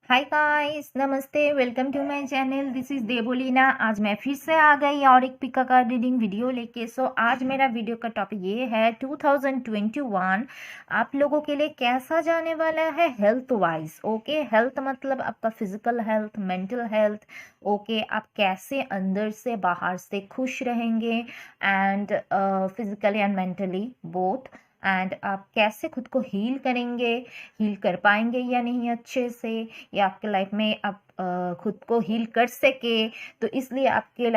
हाय guys, नमस्ते। Welcome to my channel. This is Debolina. आज मैं फिर से आ गई और एक पिका कार्ड रीडिंग वीडियो लेके। आज मेरा वीडियो का टॉपिक ये है 2021 आप लोगों के लिए कैसा जाने वाला है हेल्थ वाइज। ओके, हेल्थ मतलब आपका physical health, mental health. Okay, आप कैसे अंदर से बाहर से खुश रहेंगे and physically and mentally both. And आप कैसे खुद को हील करेंगे, हील कर पाएंगे या नहीं अच्छे से, या आपके लाइफ में आप खुद को हील कर सके। तो इसलिए आपके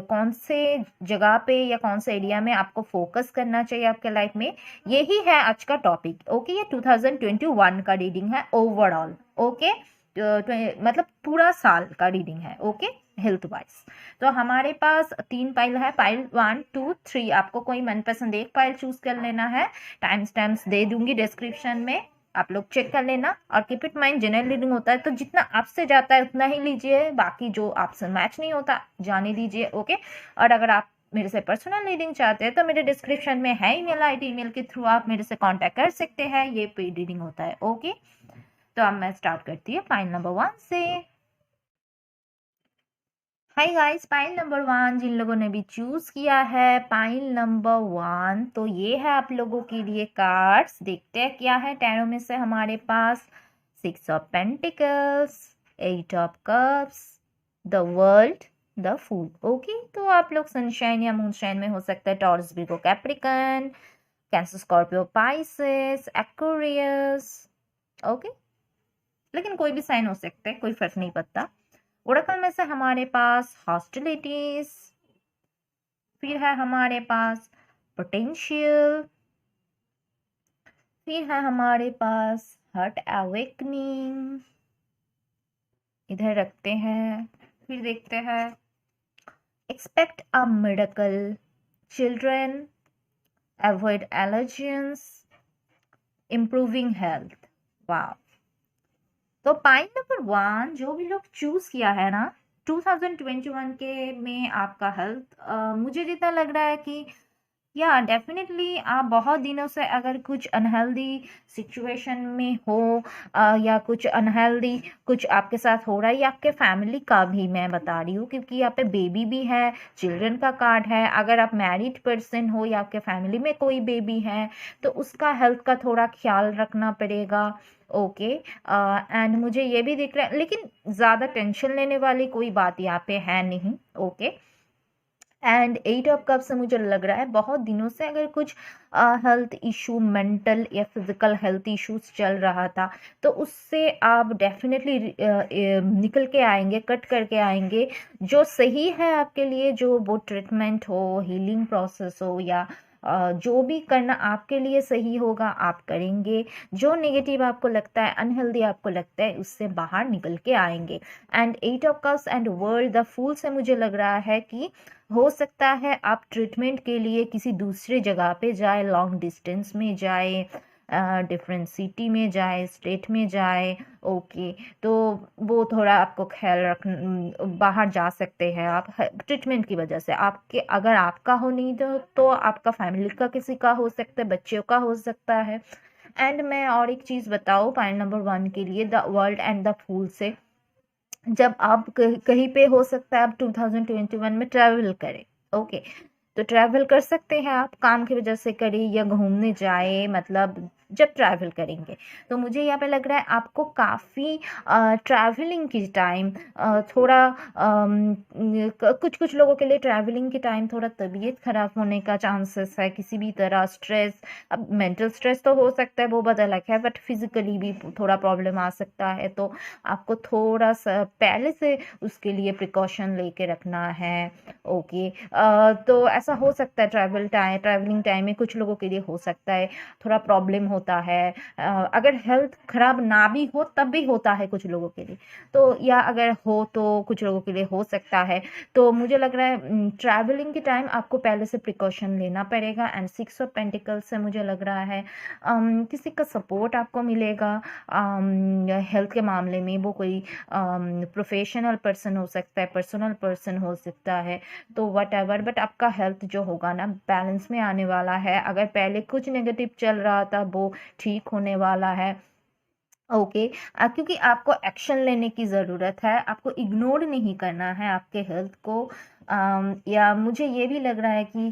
कौन से जगह पे या कौन से एरिया में आपको फोकस करना चाहिए आपके लाइफ में, यही है आज का टॉपिक। ओके, ये 2021 का रीडिंग है ओवरऑल। ओके, मतलब पूरा साल का रीडिंग है। Okay, health wise. तो हमारे पास 3 पाइल है, पाइल 1 2 3। आपको कोई मनपसंद एक पाइल चूज कर लेना है। टाइम स्टैम्प्स दे दूंगी डिस्क्रिप्शन में, आप लोग चेक कर लेना। और keep it mind, general reading होता है तो जितना आपसे जाता है उतना ही लीजिए, बाकी जो आपसे मैच नहीं होता जाने दीजिए। ओके, और अगर आप मेरे से पर्सनल रीडिंग चाहते हैं तो मेरे डिस्क्रिप्शन में है ईमेल आईडी, ईमेल के थ्रू आप मेरे से कांटेक्ट कर सकते हैं। ये पेड रीडिंग होता है। ओके, तो अब मैं स्टार्ट करती हूँ पाइल नंबर 1 से। हाय गाइस, पाइल नंबर 1 जिन लोगों ने भी चूज किया है पाइल नंबर 1, तो ये है आप लोगों के लिए कार्ड्स। देखते हैं क्या है टैरो में से हमारे पास। 6 of pentacles, 8 of cups, the world, the fool. Okay, तो आप लोग सनशाइन या मूनशाइन में हो सकता है। Taurus, virgo, Capricorn, Cancer, Scorpio, Pisces, Aquarius. Okay, लेकिन कोई भी साइन हो सकता है, कोई फर्क नहीं पड़ता। ओरेकल में से हमारे पास हॉस्टिलिटीज, फिर है हमारे पास पोटेंशियल, फिर है हमारे पास हार्ट अवेकनिंग, इधर रखते हैं। फिर देखते हैं expect a miracle, children, avoid allergens, improving health. वाह, तो पॉइंट नंबर 1 जो भी लोग चूज किया है ना 2021 के में आपका हेल्थ, मुझे जितना लग रहा है कि या डेफिनेटली आप बहुत दिनों से अगर कुछ अनहेल्दी सिचुएशन में हो, या कुछ अनहेल्दी कुछ आपके साथ हो रहा है, या आपके फैमिली का भी मैं बता रही हूँ क्योंकि यहाँ पे बेबी भी है, चिल्ड्रन का कार्ड है। अगर आप मैरिड पर्सन हो या आपके फैमिली में कोई बेबी है तो उसका हेल्थ का थोड़ा ख्याल रखना पड़ेगा। ओके, एंड मुझे ये भी दिख रहा है, लेकिन ज़्यादा टेंशन लेने वाली कोई बात यहाँ पे है नहीं। ओके, एंड 8 ऑफ कप से मुझे लग रहा है बहुत दिनों से अगर कुछ हेल्थ इशू, मेंटल या फिजिकल हेल्थ इश्यूज चल रहा था तो उससे आप डेफिनेटली निकल के आएंगे, कट करके आएंगे। जो सही है आपके लिए, जो वो ट्रीटमेंट हो, हीलिंग प्रोसेस हो, या जो भी करना आपके लिए सही होगा आप करेंगे। जो नेगेटिव आपको लगता है, अनहेल्दी आपको लगता है, उससे बाहर निकल के आएंगे। And 8 of cups and world the fool से मुझे लग रहा है कि हो सकता है आप ट्रीटमेंट के लिए किसी दूसरे जगह पे जाए, लॉन्ग डिस्टेंस में जाए, डिफरेंट सिटी में जाए, स्टेट में जाए। ओके, तो वो थोड़ा आपको ख्याल रख, बाहर जा सकते हैं आप ट्रीटमेंट की वजह से। आपके अगर आपका हो नहीं तो आपका फैमिली का किसी का हो सकता है, बच्चों का हो सकता है। एंड मैं और एक चीज़ बताऊँ पॉइंट नंबर 1 के लिए, the world and the fool से, जब आप कहीं पे हो सकता है आप 2021 में ट्रैवल करें। ओके, तो ट्रैवल कर सकते हैं आप, काम की वजह से करें या घूमने जाए, मतलब जब ट्रैवल करेंगे तो मुझे यहाँ पे लग रहा है आपको काफ़ी ट्रैवलिंग की टाइम थोड़ा कुछ कुछ लोगों के लिए ट्रैवलिंग की टाइम थोड़ा तबीयत खराब होने का चांसेस है, किसी भी तरह स्ट्रेस। अब मेंटल स्ट्रेस तो हो सकता है, वो बात अलग है, बट फिजिकली भी थोड़ा प्रॉब्लम आ सकता है। तो आपको थोड़ा सा पहले से उसके लिए प्रिकॉशन लेके रखना है। ओके, तो ऐसा हो सकता है ट्रैवलिंग टाइम में कुछ लोगों के लिए हो सकता है थोड़ा प्रॉब्लम होता है। अगर हेल्थ खराब ना भी हो तब भी होता है कुछ लोगों के लिए, तो या अगर हो तो कुछ लोगों के लिए हो सकता है। तो मुझे लग रहा है ट्रैवलिंग के टाइम आपको पहले से प्रिकॉशन लेना पड़ेगा। एंड 6 ऑफ पेंटिकल्स से मुझे लग रहा है किसी का सपोर्ट आपको मिलेगा हेल्थ के मामले में। वो कोई प्रोफेशनल पर्सन हो सकता है, पर्सनल पर्सन हो सकता है, तो वट एवर, बट आपका हेल्थ जो होगा ना बैलेंस में आने वाला है। अगर पहले कुछ नेगेटिव चल रहा था वो ठीक होने वाला है। ओके। क्योंकि आपको एक्शन लेने की ज़रूरत है, आपको इग्नोर नहीं करना है आपके हेल्थ को। या मुझे ये भी लग रहा है कि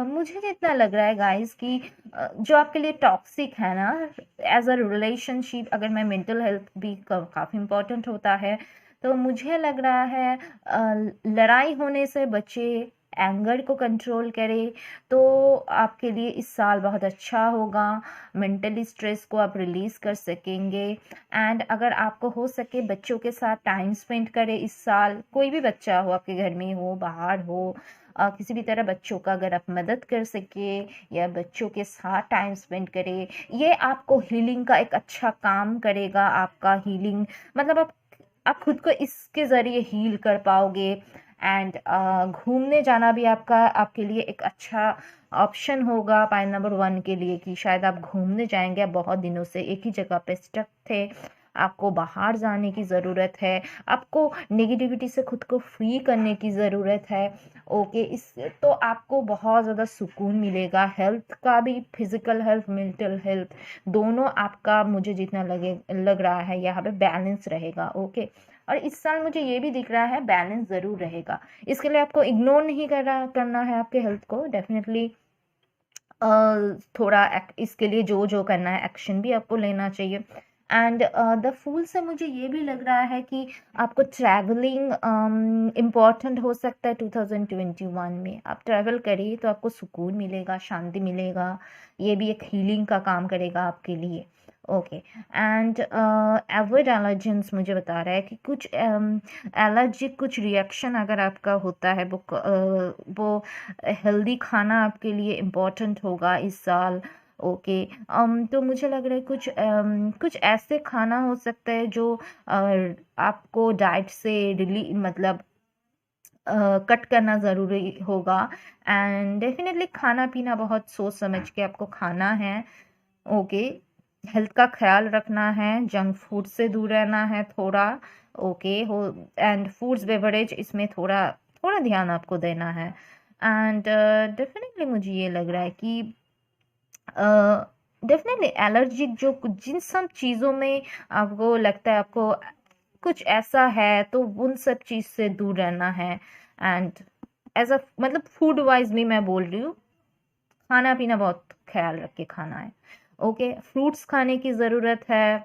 मुझे जितना लग रहा है गाइस कि जो आपके लिए टॉक्सिक है ना, एज अ रिलेशनशिप, अगर मैं मेंटल हेल्थ भी काफ़ी इम्पोर्टेंट होता है, तो मुझे लग रहा है लड़ाई होने से बचे, एंगर को कंट्रोल करे, तो आपके लिए इस साल बहुत अच्छा होगा। मेंटली स्ट्रेस को आप रिलीज़ कर सकेंगे। एंड अगर आपको हो सके बच्चों के साथ टाइम स्पेंड करें इस साल, कोई भी बच्चा हो, आपके घर में हो, बाहर हो, किसी भी तरह बच्चों का अगर आप मदद कर सके या बच्चों के साथ टाइम स्पेंड करें, ये आपको हीलिंग का एक अच्छा काम करेगा। आपका हीलिंग मतलब आप खुद को इसके ज़रिए हील कर पाओगे। एंड घूमने जाना भी आपके लिए एक अच्छा ऑप्शन होगा पॉइंट नंबर 1 के लिए, कि शायद आप घूमने जाएंगे। आप बहुत दिनों से एक ही जगह पे स्टक थे, आपको बाहर जाने की ज़रूरत है, आपको नेगेटिविटी से खुद को फ्री करने की ज़रूरत है। ओके, इस तो आपको बहुत ज़्यादा सुकून मिलेगा, हेल्थ का भी, फिजिकल हेल्थ, मेंटल हेल्थ दोनों आपका, मुझे जितना लग रहा है यहाँ पे बैलेंस रहेगा। ओके, और इस साल मुझे ये भी दिख रहा है बैलेंस ज़रूर रहेगा। इसके लिए आपको इग्नोर नहीं करना है आपके हेल्थ को, डेफिनेटली थोड़ा इसके लिए जो जो करना है एक्शन भी आपको लेना चाहिए। एंड द फूल से मुझे ये भी लग रहा है कि आपको ट्रैवलिंग इम्पॉर्टेंट हो सकता है 2021 में। आप ट्रैवल करिए तो आपको सुकून मिलेगा, शांति मिलेगा, ये भी एक हीलिंग का काम करेगा आपके लिए। ओके। एंड एवॉइड एलर्जेंस मुझे बता रहा है कि कुछ एलर्जिक कुछ रिएक्शन अगर आपका होता है, वो हेल्दी खाना आपके लिए इम्पोर्टेंट होगा इस साल। ओके। तो मुझे लग रहा है कुछ ऐसे खाना हो सकता है जो आपको डाइट से मतलब कट करना ज़रूरी होगा। एंड डेफिनेटली खाना पीना बहुत सोच समझ के आपको खाना है। ओके, हेल्थ का ख्याल रखना है, जंक फूड से दूर रहना है थोड़ा। ओके हो। एंड फूड्स बेवरेज, इसमें थोड़ा थोड़ा ध्यान आपको देना है। एंड डेफिनेटली मुझे ये लग रहा है कि डेफिनेटली एलर्जिक जो जिन सब चीज़ों में आपको लगता है आपको कुछ ऐसा है, तो उन सब चीज़ से दूर रहना है। एंड एज अ मतलब फूड वाइज भी मैं बोल रही हूँ, खाना पीना बहुत ख्याल रख के खाना है। ओके, फ्रूट्स खाने की ज़रूरत है,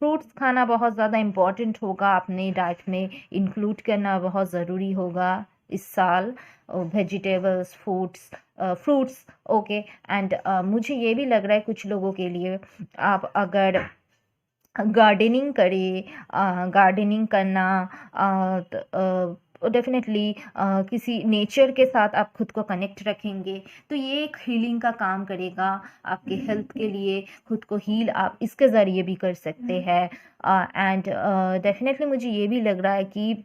फ्रूट्स खाना बहुत ज़्यादा इम्पॉर्टेंट होगा, अपने डाइट में इंक्लूड करना बहुत ज़रूरी होगा इस साल। Vegetables, fruits. ओके। एंड मुझे ये भी लग रहा है कुछ लोगों के लिए, आप अगर गार्डनिंग करें, गार्डनिंग करना डेफिनेटली किसी नेचर के साथ आप खुद को कनेक्ट रखेंगे, तो ये एक हीलिंग का काम करेगा आपके हेल्थ के लिए। खुद को हील आप इसके ज़रिए भी कर सकते हैं। एंड डेफिनेटली मुझे ये भी लग रहा है कि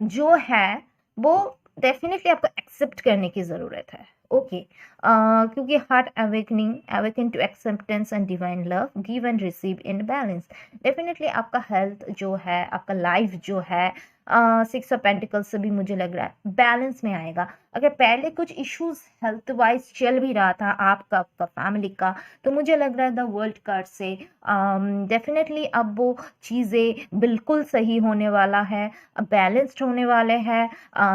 जो है वो डेफिनेटली आपको एक्सेप्ट करने की ज़रूरत है। ओके। क्योंकि heart awaken to acceptance and divine love, give and receive in balance. Definitely आपका हेल्थ जो है, आपका लाइफ जो है, 6 ऑफ पेंटिकल्स से भी मुझे लग रहा है बैलेंस में आएगा। अगर पहले कुछ इश्यूज हेल्थ वाइज चल भी रहा था आपका, आपका फैमिली का, तो मुझे लग रहा है द वर्ल्ड कार्ड से डेफिनेटली अब वो चीज़ें बिल्कुल सही होने वाला है, बैलेंस्ड होने वाले हैं,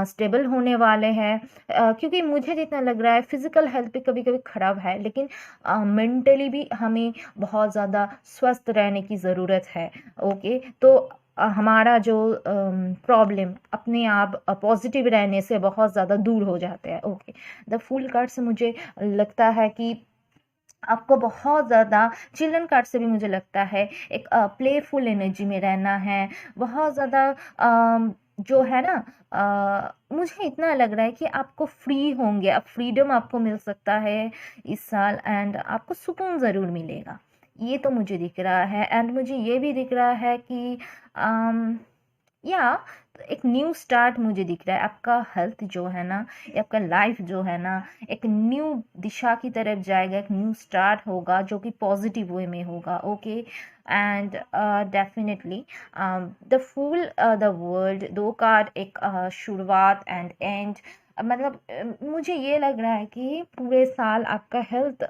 स्टेबल होने वाले हैं। क्योंकि मुझे जितना लग रहा है फिजिकल हेल्थ भी कभी कभी खराब है, लेकिन मेंटली भी हमें बहुत ज़्यादा स्वस्थ रहने की ज़रूरत है। ओके, तो हमारा जो प्रॉब्लम अपने आप पॉजिटिव रहने से बहुत ज़्यादा दूर हो जाते हैं। ओके, द फूल कार्ड से मुझे लगता है कि आपको बहुत ज़्यादा, चिल्ड्रन कार्ड से भी मुझे लगता है एक प्लेफुल एनर्जी में रहना है, बहुत ज़्यादा जो है ना, मुझे इतना लग रहा है कि आपको फ्री होंगे, अब फ्रीडम आपको मिल सकता है इस साल, एंड आपको सुकून ज़रूर मिलेगा, ये तो मुझे दिख रहा है। एंड मुझे ये भी दिख रहा है कि या एक न्यू स्टार्ट मुझे दिख रहा है। आपका हेल्थ जो है ना, आपका लाइफ जो है ना, एक न्यू दिशा की तरफ जाएगा, एक न्यू स्टार्ट होगा जो कि पॉजिटिव वे में होगा। Okay. And definitely the fool, the world, दो कार्ड, एक शुरुआत एंड एंड, मतलब मुझे ये लग रहा है कि पूरे साल आपका हेल्थ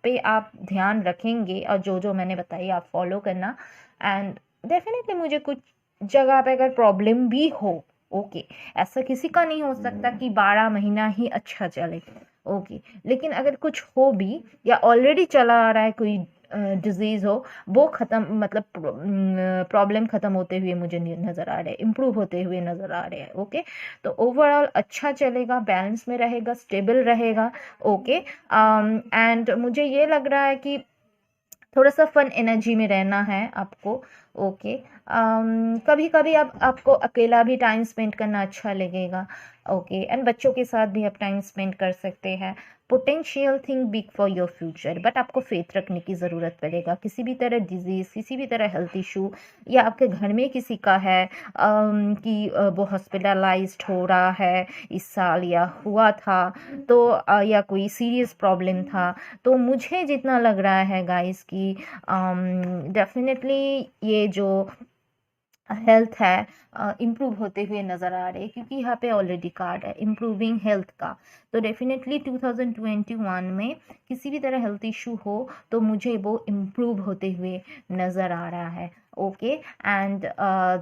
पे आप ध्यान रखेंगे और जो जो मैंने बताई आप फॉलो करना। एंड डेफिनेटली मुझे कुछ जगह पे अगर प्रॉब्लम भी हो, ओके, ऐसा किसी का नहीं हो सकता कि 12 महीना ही अच्छा चले, ओके, लेकिन अगर कुछ हो भी या ऑलरेडी चला आ रहा है कोई डिजीज़ हो, वो ख़त्म, मतलब प्रॉब्लम ख़त्म होते हुए मुझे नज़र आ रहे हैं, इम्प्रूव होते हुए नज़र आ रहे हैं, ओके। तो ओवरऑल अच्छा चलेगा, बैलेंस में रहेगा, स्टेबल रहेगा, ओके। एंड मुझे ये लग रहा है कि थोड़ा सा फन एनर्जी में रहना है आपको, ओके। कभी कभी आप आपको अकेला भी टाइम स्पेंड करना अच्छा लगेगा, ओके। एंड बच्चों के साथ भी आप टाइम स्पेंड कर सकते हैं। Potential think big for your future, but आपको फेथ रखने की ज़रूरत पड़ेगा। किसी भी तरह डिजीज़, किसी भी तरह हेल्थ इशू, या आपके घर में किसी का है कि वो हॉस्पिटलाइज्ड हो रहा है इस साल या हुआ था, तो या कोई सीरियस प्रॉब्लम था, तो मुझे जितना लग रहा है गाइस कि डेफिनेटली ये जो हेल्थ है इम्प्रूव होते हुए नज़र आ रहे हैं, क्योंकि यहाँ पे ऑलरेडी कार्ड है इम्प्रूविंग हेल्थ का। तो डेफिनेटली 2021 में किसी भी तरह हेल्थ इशू हो तो मुझे वो इम्प्रूव होते हुए नज़र आ रहा है, ओके। एंड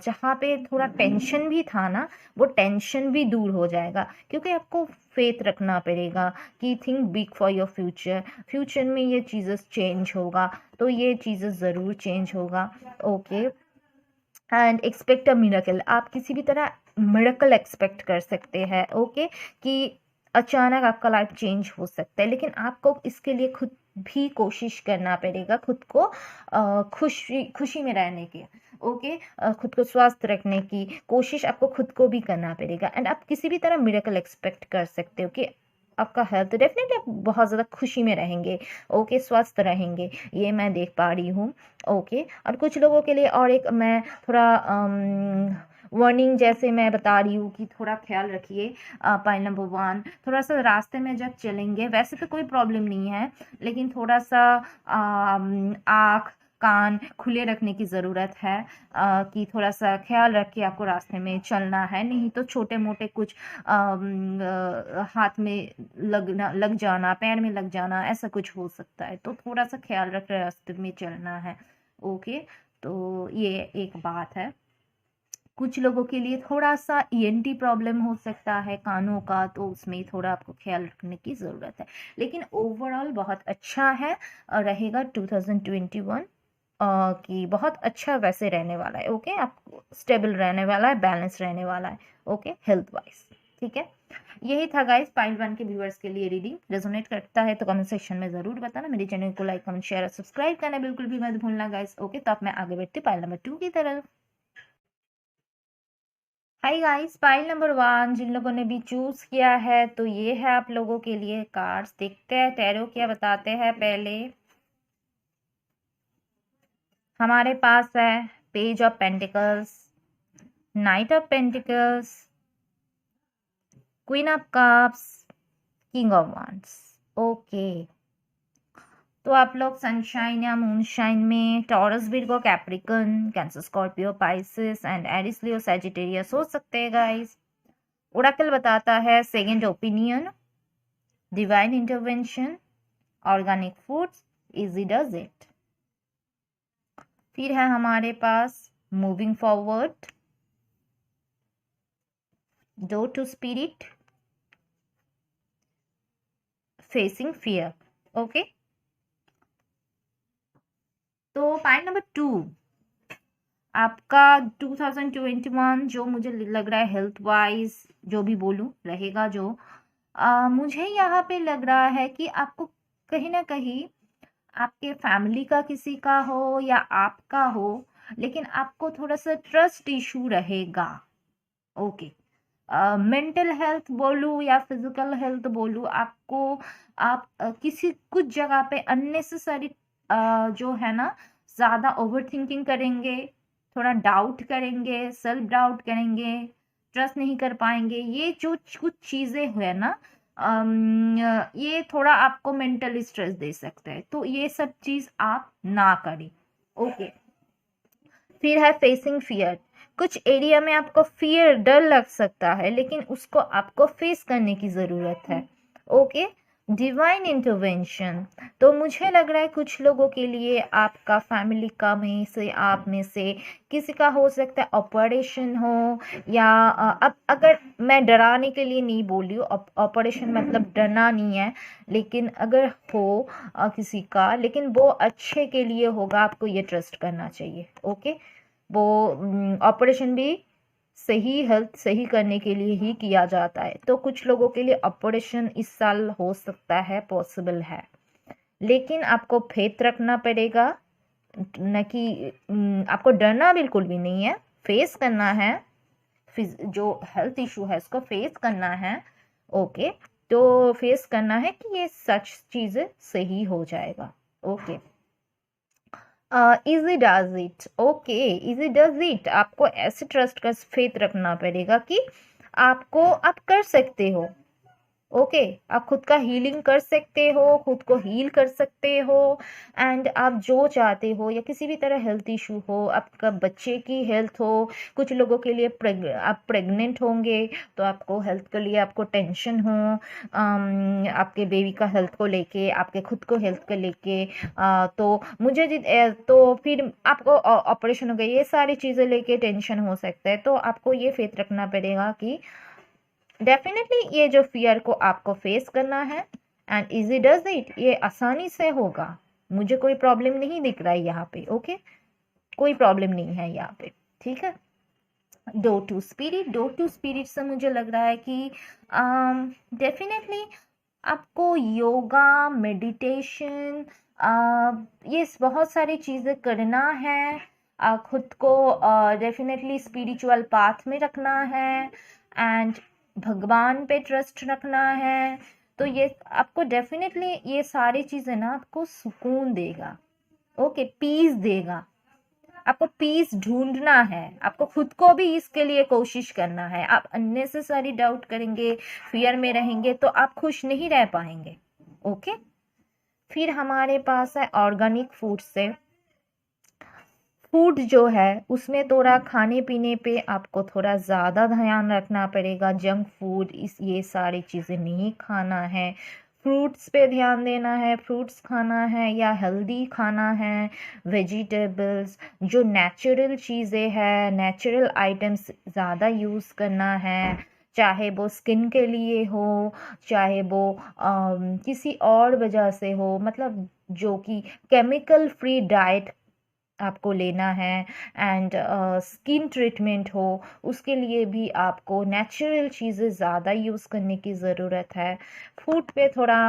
जहाँ पे थोड़ा टेंशन भी था ना, वो टेंशन भी दूर हो जाएगा, क्योंकि आपको फेथ रखना पड़ेगा कि think big for your future, future में ये चीज़ें चेंज होगा, तो ये चीज़ें ज़रूर चेंज होगा, okay. And expect a miracle, आप किसी भी तरह मिरेकल एक्सपेक्ट कर सकते हैं, ओके, कि अचानक आपका लाइफ चेंज हो सकता है, लेकिन आपको इसके लिए खुद भी कोशिश करना पड़ेगा, खुद को खुशी खुशी में रहने की, ओके, खुद को स्वस्थ रखने की कोशिश आपको खुद को भी करना पड़ेगा। एंड आप किसी भी तरह मिरेकल एक्सपेक्ट कर सकते हो कि आपका हेल्थ डेफिनेटली आप बहुत ज़्यादा खुशी में रहेंगे, ओके, स्वस्थ रहेंगे, ये मैं देख पा रही हूँ, ओके। और कुछ लोगों के लिए और एक मैं थोड़ा वार्निंग जैसे मैं बता रही हूँ कि थोड़ा ख्याल रखिए। पॉइंट नंबर 1, थोड़ा सा रास्ते में जब चलेंगे, वैसे तो कोई प्रॉब्लम नहीं है, लेकिन थोड़ा सा आँख कान खुले रखने की ज़रूरत है, कि थोड़ा सा ख्याल रख के आपको रास्ते में चलना है, नहीं तो छोटे मोटे कुछ हाथ में लग जाना, पैर में लग जाना, ऐसा कुछ हो सकता है, तो थोड़ा सा ख्याल रख रास्ते में चलना है, ओके। तो ये एक बात है। कुछ लोगों के लिए थोड़ा सा ईएनटी प्रॉब्लम हो सकता है कानों का, तो उसमें थोड़ा आपको ख्याल रखने की ज़रूरत है, लेकिन ओवरऑल बहुत अच्छा है, रहेगा 2021 कि बहुत अच्छा वैसे रहने वाला है, ओके। आपको स्टेबल रहने वाला है, बैलेंस रहने वाला है, ओके, हेल्थ वाइज, ठीक है। यही था गाइस पाइल 1 के व्यूअर्स के लिए रीडिंग। रेजोनेट करता है तो कमेंट सेक्शन में ज़रूर बताना। मेरे चैनल को लाइक कमेंट शेयर और सब्सक्राइब करना बिल्कुल भी मत भूलना गाइस, ओके। तो अब मैं आगे बढ़ती पाइल नंबर 2 की तरफ। हाय गाइस, पाइल नंबर 1 जिन लोगों ने भी चूज किया है, तो ये है आप लोगों के लिए कार्ड्स। देखते हैं टैरो क्या बताते हैं। पहले हमारे पास है page of pentacles, knight of pentacles, queen of cups, king of wands, okay. तो आप लोग सनशाइन या मूनशाइन में Taurus, Virgo, Capricorn, Cancer, Scorpio, Pisces and Aries, Leo, Sagittarius हो सकते हैं गाइस। ओरेकल बताता है second opinion, divine intervention, organic foods, easy does it. फिर है हमारे पास moving forward, door to spirit, facing fear, okay. तो पॉइंट नंबर 2 आपका 2021 जो मुझे लग रहा है हेल्थ वाइज जो भी बोलूं रहेगा, जो मुझे यहाँ पे लग रहा है कि आपको कहीं ना कहीं आपके फैमिली का किसी का हो या आपका हो, लेकिन आपको थोड़ा सा ट्रस्ट इशू रहेगा, ओके। मेंटल हेल्थ बोलूँ या फिजिकल हेल्थ बोलूँ, आपको आप किसी कुछ जगह पे अननेसेसरी जो है ना, ज़्यादा ओवर थिंकिंग करेंगे, थोड़ा डाउट करेंगे, सेल्फ डाउट करेंगे, ट्रस्ट नहीं कर पाएंगे, ये जो कुछ चीज़ें है ना, ये थोड़ा आपको मेंटली स्ट्रेस दे सकता है, तो ये सब चीज़ आप ना करें, ओके। फिर है फेसिंग फियर। कुछ एरिया में आपको फियर, डर लग सकता है, लेकिन उसको आपको फेस करने की ज़रूरत है। Okay, divine intervention. तो मुझे लग रहा है कुछ लोगों के लिए आपका फैमिली का में से, आप में से किसी का हो सकता है ऑपरेशन हो, या अब अगर मैं डराने के लिए नहीं बोल रही हूँ, ऑपरेशन मतलब डरना नहीं है, लेकिन अगर हो किसी का, लेकिन वो अच्छे के लिए होगा, आपको ये ट्रस्ट करना चाहिए। ओके, वो ऑपरेशन भी सही हेल्थ सही करने के लिए ही किया जाता है। तो कुछ लोगों के लिए ऑपरेशन इस साल हो सकता है, पॉसिबल है, लेकिन आपको फेथ रखना पड़ेगा, न कि आपको डरना बिल्कुल भी नहीं है, फेस करना है, जो हेल्थ इशू है उसको फेस करना है। ओके, तो फेस करना है कि ये सच चीज़ें सही हो जाएगा। Okay, easy does it. Okay, easy does it. आपको ऐसे ट्रस्ट का फेथ रखना पड़ेगा कि आप कर सकते हो। ओके, आप खुद का हीलिंग कर सकते हो, खुद को हील कर सकते हो, एंड आप जो चाहते हो, या किसी भी तरह हेल्थ इशू हो, आपका बच्चे की हेल्थ हो, कुछ लोगों के लिए आप प्रेग्नेंट होंगे तो आपको हेल्थ के लिए आपको टेंशन हो, आपके बेबी का हेल्थ को लेके, आपके खुद को हेल्थ को लेके, तो तो फिर आपको ऑपरेशन हो गई, ये सारी चीज़ें लेके टेंशन हो सकता है। तो आपको ये फेथ रखना पड़ेगा कि डेफिनेटली ये जो फियर को आपको फेस करना है, एंड इजी डज इट, ये आसानी से होगा। मुझे कोई प्रॉब्लम नहीं दिख रहा है यहाँ पे। ओके, कोई प्रॉब्लम नहीं है यहाँ पे, ठीक है। डो टू स्पिरिट से मुझे लग रहा है कि डेफिनेटली आपको योगा, मेडिटेशन, ये बहुत सारी चीज़ें करना है, खुद को डेफिनेटली स्पिरिचुअल पाथ में रखना है, एंड भगवान पे ट्रस्ट रखना है। तो ये आपको डेफिनेटली ये सारी चीज़ें ना आपको सुकून देगा। ओके, पीस देगा। आपको पीस ढूंढना है, आपको खुद को भी इसके लिए कोशिश करना है। आप अननेसेसरी डाउट करेंगे, फियर में रहेंगे, तो आप खुश नहीं रह पाएंगे। ओके, फिर हमारे पास है ऑर्गेनिक फूड से। फूड जो है उसमें थोड़ा खाने पीने पे आपको थोड़ा ज़्यादा ध्यान रखना पड़ेगा। जंक फूड, ये सारी चीज़ें नहीं खाना है। फ्रूट्स पे ध्यान देना है, फ्रूट्स खाना है, या हेल्दी खाना है, वेजिटेबल्स, जो नेचुरल चीज़ें हैं, नेचुरल आइटम्स ज़्यादा यूज़ करना है, चाहे वो स्किन के लिए हो, चाहे वो किसी और वजह से हो, मतलब जो कि केमिकल फ्री डाइट आपको लेना है, एंड स्किन ट्रीटमेंट हो, उसके लिए भी आपको नेचुरल चीज़ें ज़्यादा यूज़ करने की ज़रूरत है। फूड पे थोड़ा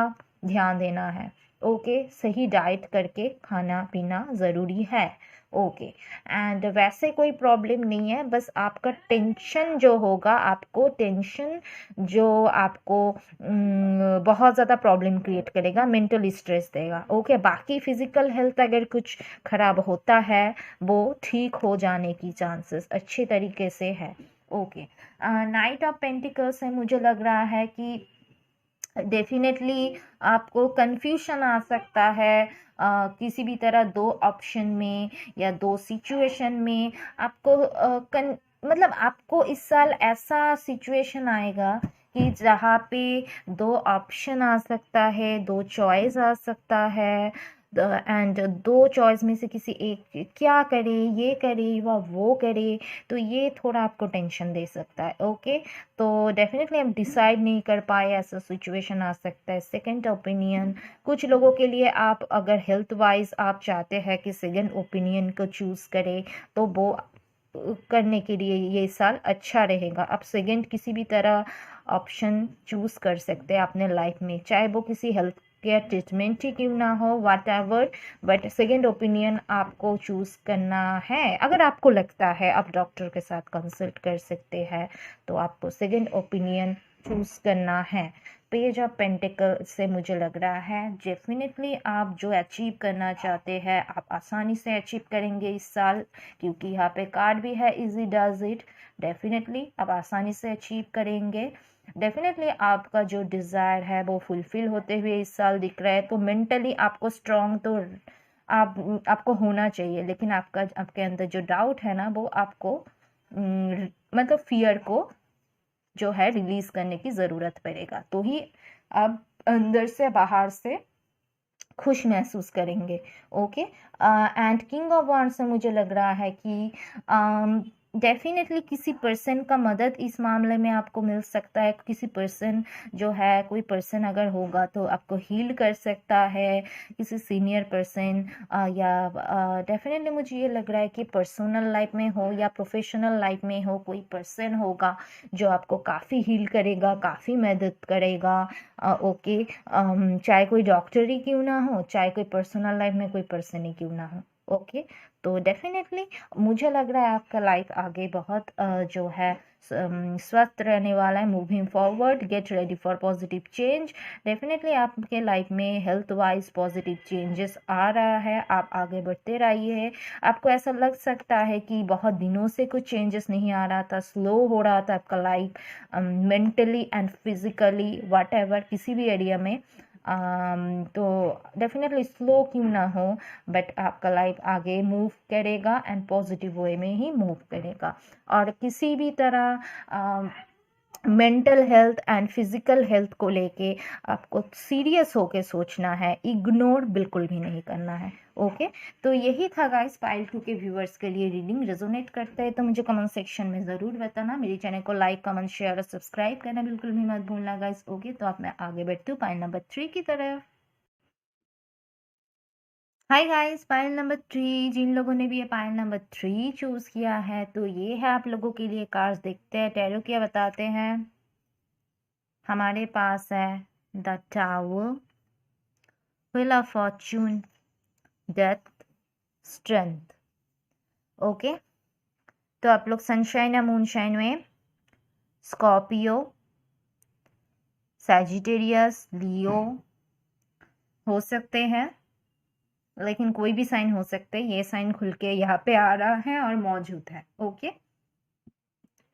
ध्यान देना है। ओके, सही डाइट करके खाना पीना ज़रूरी है। ओके, एंड वैसे कोई प्रॉब्लम नहीं है, बस आपका टेंशन जो होगा, आपको टेंशन जो आपको बहुत ज़्यादा प्रॉब्लम क्रिएट करेगा, मेंटल स्ट्रेस देगा। ओके, बाकी फिजिकल हेल्थ अगर कुछ ख़राब होता है, वो ठीक हो जाने की चांसेस अच्छे तरीके से है। ओके, नाइट ऑफ पेंटिकल्स है, मुझे लग रहा है कि डेफिनेटली आपको कंफ्यूजन आ सकता है, किसी भी तरह दो ऑप्शन में या दो सिचुएशन में आपको मतलब आपको इस साल ऐसा सिचुएशन आएगा कि जहाँ पे दो ऑप्शन आ सकता है, दो चॉइस आ सकता है, एंड दो चॉइस में से किसी एक क्या करे, ये करे या वो करे, तो ये थोड़ा आपको टेंशन दे सकता है। ओके, तो डेफिनेटली हम डिसाइड नहीं कर पाए, ऐसा सिचुएशन आ सकता है। सेकंड ओपिनियन, कुछ लोगों के लिए आप अगर हेल्थ वाइज आप चाहते हैं कि सेकंड ओपिनियन को चूज़ करें, तो वो करने के लिए ये साल अच्छा रहेगा। आप सेकंड किसी भी तरह ऑप्शन चूज़ कर सकते हैं अपने लाइफ में, चाहे वो किसी हेल्थ केयर ट्रीटमेंट ही क्यों ना हो, what ever, but second opinion आपको चूज़ करना है। अगर आपको लगता है आप डॉक्टर के साथ कंसल्ट कर सकते हैं, तो आपको सेकेंड ओपिनियन चूज़ करना है। पेज ऑफ पेंटिकल से मुझे लग रहा है डेफिनेटली आप जो अचीव करना चाहते हैं, आप आसानी से अचीव करेंगे इस साल, क्योंकि यहाँ पे कार्ड भी है इजी डज इट। डेफिनेटली आप आसानी से अचीव करेंगे। डेफिनेटली आपका जो डिज़ायर है वो फुलफिल होते हुए इस साल दिख रहा है। तो मेंटली आपको स्ट्रांग तो आपको होना चाहिए, लेकिन आपके अंदर जो डाउट है ना, वो आपको मतलब फियर को जो है रिलीज करने की ज़रूरत पड़ेगा, तो ही आप अंदर से बाहर से खुश महसूस करेंगे। Okay, and king of wands से मुझे लग रहा है कि डेफिनेटली किसी पर्सन का मदद इस मामले में आपको मिल सकता है। किसी पर्सन जो है, कोई पर्सन अगर होगा तो आपको हील कर सकता है, किसी सीनियर पर्सन, या डेफिनेटली मुझे ये लग रहा है कि पर्सनल लाइफ में हो या प्रोफेशनल लाइफ में हो, कोई पर्सन होगा जो आपको काफ़ी हील करेगा, काफ़ी मदद करेगा। ओके, चाहे कोई डॉक्टर ही क्यों ना हो, चाहे कोई पर्सनल लाइफ में कोई पर्सन ही क्यों ना हो। ओके, तो डेफिनेटली मुझे लग रहा है आपका लाइफ आगे बहुत जो है स्वस्थ रहने वाला है। Moving forward, get ready for positive change. Definitely आपके लाइफ में हेल्थ वाइज पॉजिटिव चेंजेस आ रहा है, आप आगे बढ़ते रहिए। आपको ऐसा लग सकता है कि बहुत दिनों से कुछ चेंजेस नहीं आ रहा था, स्लो हो रहा था आपका life, mentally and physically what ever, किसी भी एरिया में। तो डेफिनेटली स्लो क्यों ना हो, बट आपका लाइफ आगे मूव करेगा एंड पॉजिटिव वे में ही मूव करेगा। और किसी भी तरह mental health and physical health को लेके आपको सीरियस होके सोचना है, इग्नोर बिल्कुल भी नहीं करना है। ओके, तो यही था गाइस पाइल 2 के व्यूअर्स के लिए रीडिंग। रेजोनेट करता है तो मुझे कमेंट सेक्शन में ज़रूर बताना। मेरे चैनल को लाइक, कमेंट, शेयर और सब्सक्राइब करना बिल्कुल भी मत भूलना गाइस। ओके, तो अब मैं आगे बढ़ती हूँ पाइल नंबर 3 की तरफ। हाय गाइस, पाइल नंबर 3, जिन लोगों ने भी ये पाइल नंबर 3 चूज किया है, तो ये है आप लोगों के लिए कार्ड्स। देखते हैं टैरो क्या बताते हैं। हमारे पास है the tower, wheel of Fortune, death, strength. Okay, तो आप लोग सनशाइन या मूनशाइन में स्कॉर्पियो, सैजिटेरियस, लियो हो सकते हैं, लेकिन कोई भी साइन हो सकते हैं। ये साइन खुल के यहाँ पे आ रहा है और मौजूद है। ओके,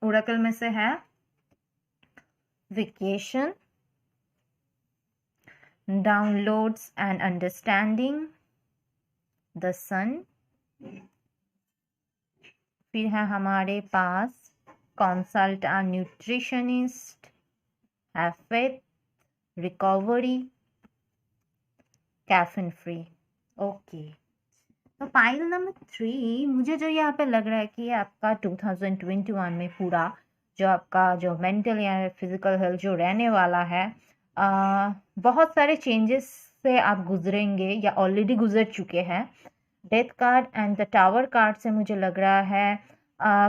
ओरेकल में से है vacation, downloads and understanding, the sun. फिर है हमारे पास consult a nutritionist, have faith, recovery, caffeine free. Okay, तो पाइल नंबर 3 मुझे जो यहाँ पे लग रहा है कि आपका 2021 में पूरा जो आपका जो मेंटल या फिजिकल हेल्थ जो रहने वाला है, बहुत सारे चेंजेस से आप गुजरेंगे या ऑलरेडी गुजर चुके हैं। Death card and the tower card से मुझे लग रहा है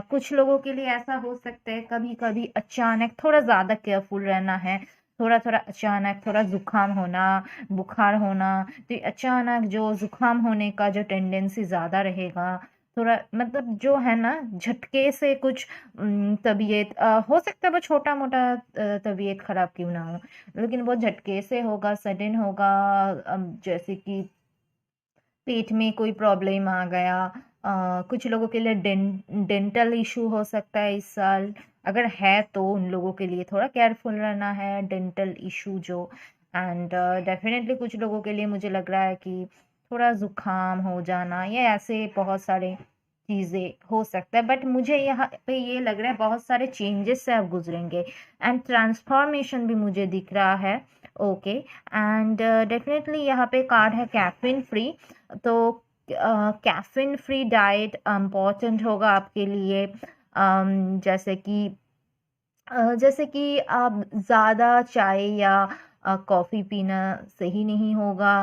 कुछ लोगों के लिए ऐसा हो सकता है कभी कभी अचानक थोड़ा ज़्यादा केयरफुल रहना है। थोड़ा थोड़ा अचानक थोड़ा जुकाम होना, बुखार होना, तो अचानक जो जुकाम होने का जो टेंडेंसी ज़्यादा रहेगा, थोड़ा मतलब जो है ना झटके से कुछ तबीयत हो सकता है वो छोटा मोटा तबीयत खराब क्यों ना हो, लेकिन वो झटके से होगा, सडन होगा। जैसे कि पेट में कोई प्रॉब्लम आ गया। कुछ लोगों के लिए डेंटल इशू हो सकता है इस साल, अगर है तो उन लोगों के लिए थोड़ा केयरफुल रहना है, डेंटल इशू जो। एंड डेफिनेटली कुछ लोगों के लिए मुझे लग रहा है कि थोड़ा ज़ुकाम हो जाना या ऐसे बहुत सारे चीज़ें हो सकता है। बट मुझे यहाँ पे ये लग रहा है बहुत सारे चेंजेस से आप गुजरेंगे एंड ट्रांसफॉर्मेशन भी मुझे दिख रहा है। ओके, एंड डेफिनेटली यहाँ पे कार्ड है कैफीन फ्री, तो कैफीन फ्री डाइट इम्पॉर्टेंट होगा आपके लिए। जैसे कि आप ज़्यादा चाय या कॉफ़ी पीना सही नहीं होगा,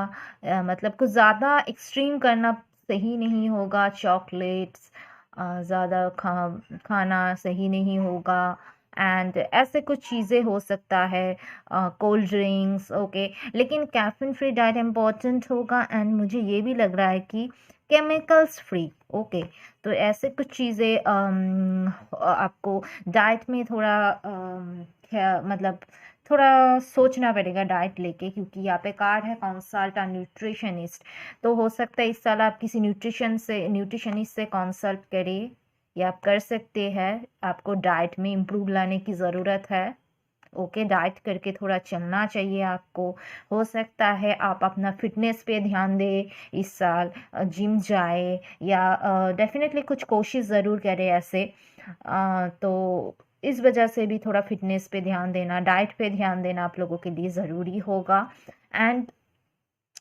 मतलब कुछ ज़्यादा एक्सट्रीम करना सही नहीं होगा। चॉकलेट्स ज़्यादा खाना सही नहीं होगा, एंड ऐसे कुछ चीज़ें हो सकता है, कोल्ड ड्रिंक्स। ओके, लेकिन कैफीन फ्री डाइट इम्पॉर्टेंट होगा एंड मुझे ये भी लग रहा है कि केमिकल्स फ्री। ओके, तो ऐसे कुछ चीज़ें आपको डाइट में थोड़ा मतलब थोड़ा सोचना पड़ेगा डाइट लेके, क्योंकि यहाँ पे कार्ड है कंसल्ट न्यूट्रिशनिस्ट। तो हो सकता है इस साल आप किसी न्यूट्रिशनिस्ट से कंसल्ट करें, या आप कर सकते हैं। आपको डाइट में इम्प्रूव लाने की ज़रूरत है। ओके, डाइट करके थोड़ा चलना चाहिए आपको। हो सकता है आप अपना फिटनेस पे ध्यान दें इस साल, जिम जाए या डेफिनेटली कुछ कोशिश ज़रूर करें ऐसे। तो इस वजह से भी थोड़ा फिटनेस पे ध्यान देना, डाइट पे ध्यान देना आप लोगों के लिए ज़रूरी होगा। एंड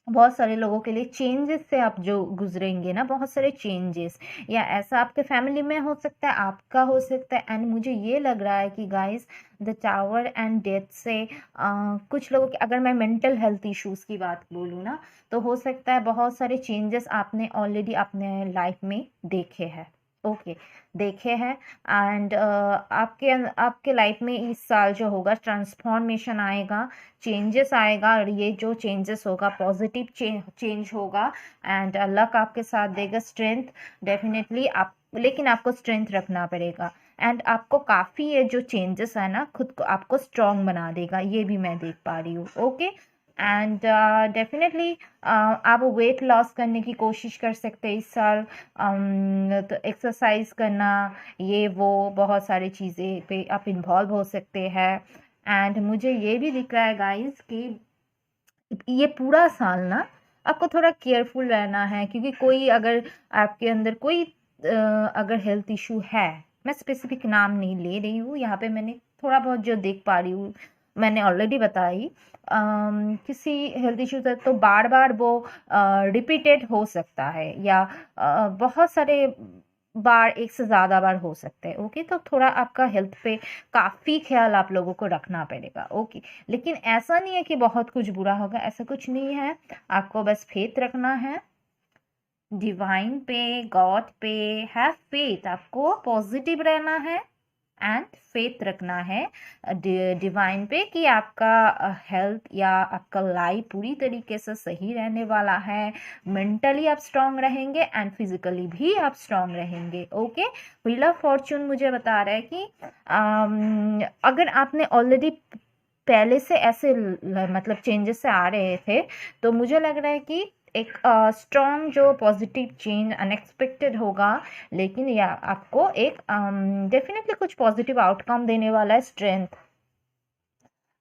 बहुत सारे लोगों के लिए चेंजेस से आप जो गुजरेंगे ना, बहुत सारे चेंजेस, या ऐसा आपके फैमिली में हो सकता है, आपका हो सकता है। एंड मुझे ये लग रहा है कि guys the tower and death से कुछ लोगों के, अगर मैं मेंटल हेल्थ इश्यूज की बात बोलूँ ना, तो हो सकता है बहुत सारे चेंजेस आपने ऑलरेडी अपने लाइफ में देखे हैं। ओके, देखे हैं। एंड आपके लाइफ में इस साल जो होगा ट्रांसफॉर्मेशन आएगा, चेंजेस आएगा, और ये जो चेंजेस होगा पॉजिटिव चेंज होगा। एंड लक आपके साथ देगा, स्ट्रेंथ डेफिनेटली आप, लेकिन आपको स्ट्रेंथ रखना पड़ेगा। एंड आपको काफ़ी ये जो चेंजेस है ना, खुद को आपको स्ट्रांग बना देगा, ये भी मैं देख पा रही हूँ। ओके, एंड डेफिनेटली आप वेट लॉस करने की कोशिश कर सकते हैं इस साल। तो एक्सरसाइज करना, ये वो बहुत सारी चीज़ें पे आप इन्वॉल्व हो सकते हैं। एंड मुझे ये भी दिख रहा है गाइस कि ये पूरा साल ना आपको थोड़ा केयरफुल रहना है, क्योंकि कोई अगर आपके अंदर कोई अगर हेल्थ इशू है, मैं स्पेसिफिक नाम नहीं ले रही हूँ यहाँ पे, मैंने थोड़ा बहुत जो देख पा रही हूँ मैंने ऑलरेडी बताई। किसी हेल्थ इशू से तो बार बार वो रिपीटेड हो सकता है, या बहुत सारे बार, एक से ज़्यादा बार हो सकते हैं। ओके, तो थोड़ा आपका हेल्थ पे काफ़ी ख्याल आप लोगों को रखना पड़ेगा। ओके, लेकिन ऐसा नहीं है कि बहुत कुछ बुरा होगा, ऐसा कुछ नहीं है। आपको बस फेथ रखना है डिवाइन पे, गॉड पे, हैव फेथ, आपको पॉजिटिव रहना है एंड फेथ रखना है डिवाइन पे कि आपका हेल्थ या आपका लाइफ पूरी तरीके से सही रहने वाला है। मेंटली आप स्ट्रांग रहेंगे एंड फिजिकली भी आप स्ट्रांग रहेंगे। ओके, व्हील ऑफ फॉर्चून मुझे बता रहा है कि अगर आपने ऑलरेडी पहले से ऐसे मतलब चेंजेस से आ रहे थे, तो मुझे लग रहा है कि एक स्ट्रॉन्ग जो पॉजिटिव चेंज अनएक्सपेक्टेड होगा, लेकिन यह आपको एक डेफिनेटली कुछ पॉजिटिव आउटकम देने वाला है। स्ट्रेंथ,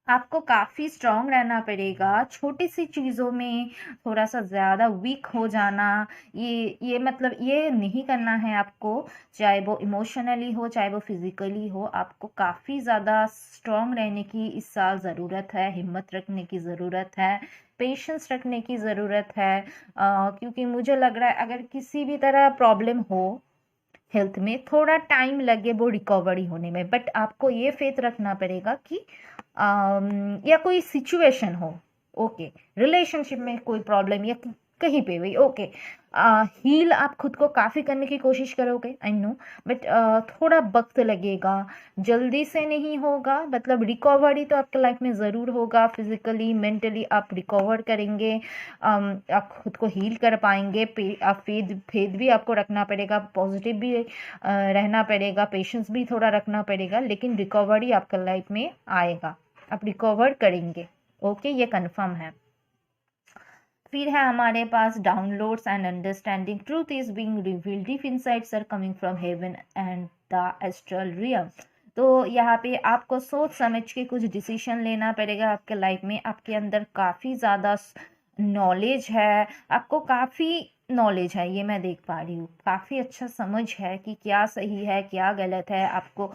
आपको काफ़ी स्ट्रांग रहना पड़ेगा। छोटी सी चीज़ों में थोड़ा सा ज़्यादा वीक हो जाना, ये मतलब ये नहीं करना है आपको, चाहे वो इमोशनली हो चाहे वो फिज़िकली हो। आपको काफ़ी ज़्यादा स्ट्रांग रहने की इस साल ज़रूरत है, हिम्मत रखने की ज़रूरत है, पेशेंस रखने की ज़रूरत है। क्योंकि मुझे लग रहा है अगर किसी भी तरह प्रॉब्लम हो हेल्थ में, थोड़ा टाइम लगे वो रिकवरी होने में, बट आपको ये फेथ रखना पड़ेगा कि या कोई सिचुएशन हो, ओके, रिलेशनशिप में कोई प्रॉब्लम या कहीं पे भी, ओके, हील आप खुद को काफ़ी करने की कोशिश करोगे, आई नो, बट थोड़ा वक्त लगेगा, जल्दी से नहीं होगा। मतलब रिकवरी तो आपके लाइफ में ज़रूर होगा, फिजिकली मेंटली आप रिकवर करेंगे, आप खुद को हील कर पाएंगे। आप फेथ भी आपको रखना पड़ेगा, पॉजिटिव भी रहना पड़ेगा, पेशेंस भी थोड़ा रखना पड़ेगा, लेकिन रिकवरी आपके लाइफ में आएगा, आप रिकवर करेंगे। ओके, ये कंफर्म है। फिर है हमारे पास downloads and understanding, truth is being revealed, deep insights are coming from heaven and the astral realm. तो यहाँ पे आपको सोच समझ के कुछ डिसीजन लेना पड़ेगा आपके लाइफ में। आपके अंदर काफ़ी ज़्यादा नॉलेज है, आपको काफ़ी नॉलेज है, ये मैं देख पा रही हूँ, काफ़ी अच्छा समझ है कि क्या सही है क्या गलत है, आपको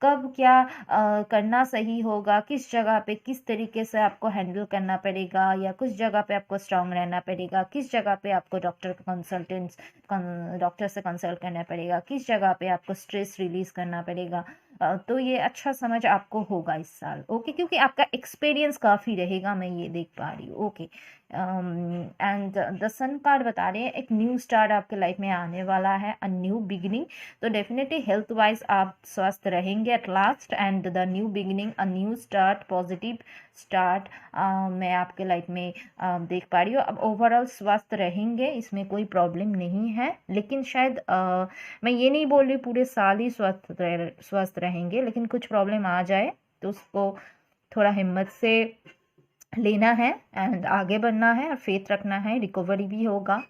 कब क्या करना सही होगा, किस जगह पे किस तरीके से आपको हैंडल करना पड़ेगा, या कुछ जगह पे आपको स्ट्रांग रहना पड़ेगा, किस जगह पे आपको डॉक्टर से कंसल्ट करना पड़ेगा, किस जगह पे आपको स्ट्रेस रिलीज करना पड़ेगा। तो ये अच्छा समझ आपको होगा इस साल। ओके, क्योंकि आपका एक्सपीरियंस काफ़ी रहेगा, मैं ये देख पा रही हूँ। Okay, and the sun card बता रहे हैं एक न्यू स्टार्ट आपके लाइफ में आने वाला है, अ न्यू बिगिनिंग। तो डेफिनेटली हेल्थ वाइज आप स्वस्थ रहेंगे at last, and the new beginning, a new start, positive start मैं आपके लाइफ में देख पा रही हूँ। अब ओवरऑल स्वस्थ रहेंगे, इसमें कोई प्रॉब्लम नहीं है, लेकिन शायद मैं ये नहीं बोल रही पूरे साल ही स्वस्थ रहेंगे, लेकिन कुछ प्रॉब्लम आ जाए तो उसको थोड़ा हिम्मत से लेना है एंड आगे बढ़ना है और फेथ रखना है, रिकवरी भी होगा।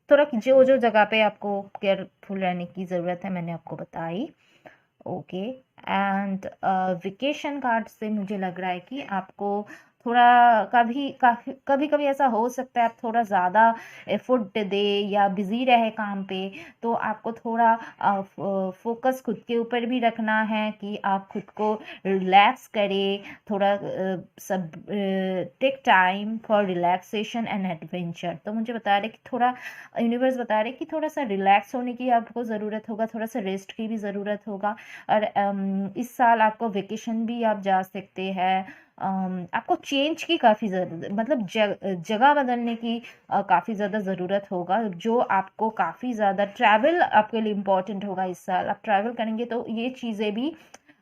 थोड़ा जो जो जगह पे आपको केयरफुल रहने की ज़रूरत है मैंने आपको बताई। ओके। एंड वेकेशन कार्ड से मुझे लग रहा है कि आपको थोड़ा कभी कभी ऐसा हो सकता है आप थोड़ा ज़्यादा एफर्ट दे या बिज़ी रहे काम पे, तो आपको थोड़ा फोकस खुद के ऊपर भी रखना है कि आप खुद को रिलैक्स करें थोड़ा, सब take time for relaxation and adventure. तो मुझे बता रहे कि थोड़ा यूनिवर्स बता रहे कि थोड़ा सा रिलैक्स होने की आपको ज़रूरत होगा, थोड़ा सा रेस्ट की भी ज़रूरत होगा। और इस साल आपको वेकेशन भी आप जा सकते हैं। आपको चेंज की काफ़ी मतलब जगह बदलने की काफ़ी ज़्यादा ज़रूरत होगा, जो आपको काफ़ी ज़्यादा ट्रैवल आपके लिए इम्पोर्टेंट होगा। इस साल आप ट्रैवल करेंगे तो ये चीज़ें भी,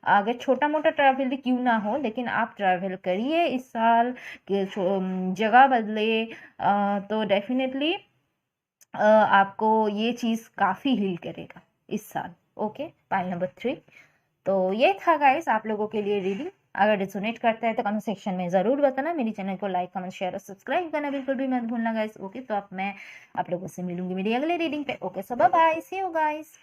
अगर छोटा मोटा ट्रैवल ही क्यों ना हो, लेकिन आप ट्रैवल करिए इस साल जगह बदले, तो डेफिनेटली आपको ये चीज़ काफ़ी हील करेगा इस साल। Okay, pile number 3। तो ये था गाइस आप लोगों के लिए रीडिंग। अगर रिजोनेट करता है तो कमेंट सेक्शन में ज़रूर बताना। मेरी चैनल को लाइक कमेंट शेयर और सब्सक्राइब करना बिल्कुल भी मत भूलना गाइस। ओके, तो अब मैं आप लोगों से मिलूंगी मेरी अगले रीडिंग पे। Okay, so bye bye, see you guys.